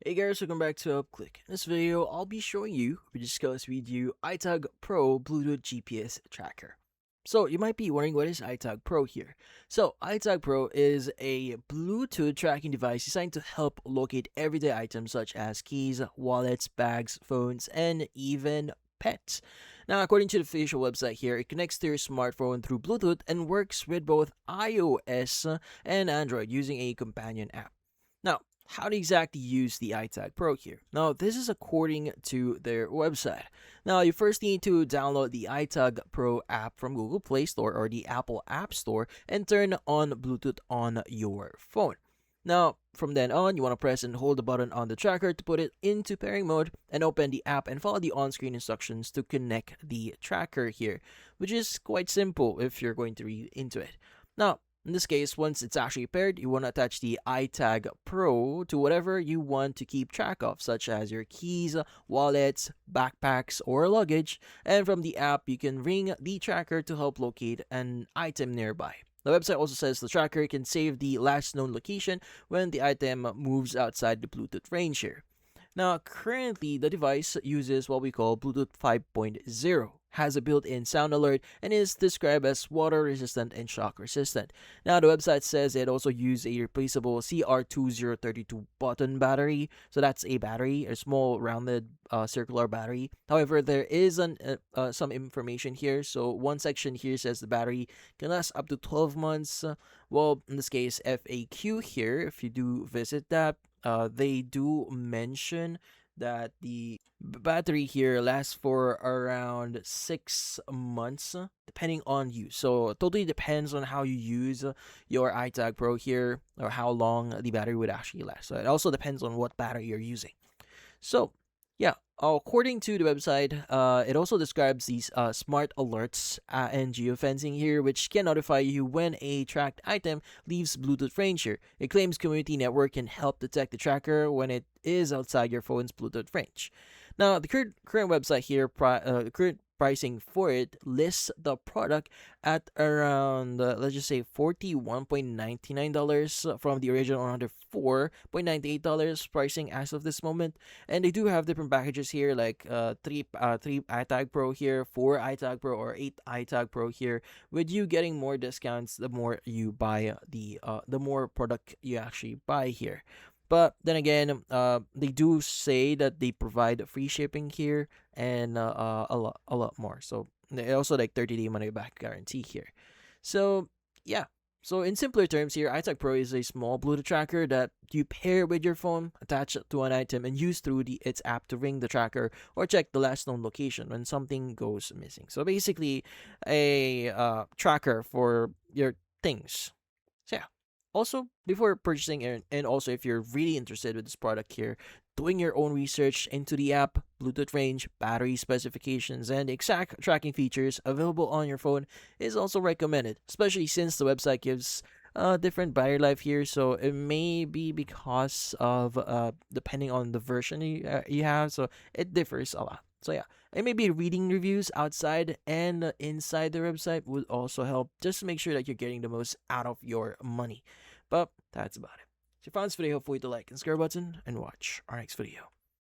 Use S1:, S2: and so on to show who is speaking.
S1: Hey guys, welcome back to UpClick. In this video, I'll be showing you, we discuss with you, iTag Pro Bluetooth GPS Tracker. So you might be wondering what is iTag Pro here. So iTag Pro is a Bluetooth tracking device designed to help locate everyday items such as keys, wallets, bags, phones, and even pets. Now, according to the official website here, it connects to your smartphone through Bluetooth and works with both iOS and Android using a companion app. Now, how to exactly use the iTag Pro here? Now, this is according to their website. Now, you first need to download the iTag Pro app from Google Play Store or the Apple App Store and turn on Bluetooth on your phone. Now, from then on, you want to press and hold the button on the tracker to put it into pairing mode and open the app and follow the on-screen instructions to connect the tracker here, which is quite simple if you're going to read into it. Now, in this case, once it's actually paired, you want to attach the iTag Pro to whatever you want to keep track of, such as your keys, wallets, backpacks, or luggage. And from the app, you can ring the tracker to help locate an item nearby. The website also says the tracker can save the last known location when the item moves outside the Bluetooth range here. Now, currently, the device uses what we call Bluetooth 5.0, has a built-in sound alert, and is described as water-resistant and shock-resistant. Now, the website says it also uses a replaceable CR2032 button battery, so that's a battery, a small rounded circular battery. However, there is some information here. So one section here says the battery can last up to 12 months. Well, in this case, FAQ here, if you do visit that, they do mention that the battery here lasts for around 6 months, depending on you. So it totally depends on how you use your iTag Pro here, or how long the battery would actually last. So it also depends on what battery you're using. So yeah, according to the website, it also describes these smart alerts and geofencing here, which can notify you when a tracked item leaves Bluetooth range here. It claims community network can help detect the tracker when it is outside your phone's Bluetooth range. Now, the current website here, current pricing for it lists the product at around, let's just say, $41.99 from the original $104.98 pricing as of this moment. And they do have different packages here, like three iTag Pro here, four iTag Pro, or eight iTag Pro here, with you getting more discounts the more you buy the more product you actually buy here. But then again, they do say that they provide free shipping here and a lot more. So they also like 30-day money back guarantee here. So yeah. So in simpler terms here, iTag Pro is a small Bluetooth tracker that you pair with your phone, attach it to an item, and use through its app to ring the tracker or check the last known location when something goes missing. So basically, a tracker for your things. So yeah. Also, before purchasing, and also if you're really interested with this product here, doing your own research into the app, Bluetooth range, battery specifications, and exact tracking features available on your phone is also recommended, especially since the website gives different battery life here. So it may be because of depending on the version you have, so it differs a lot. So yeah, and maybe reading reviews outside and inside the website would also help, just to make sure that you're getting the most out of your money. But that's about it. If you found this video helpful, hit the like and subscribe button and watch our next video.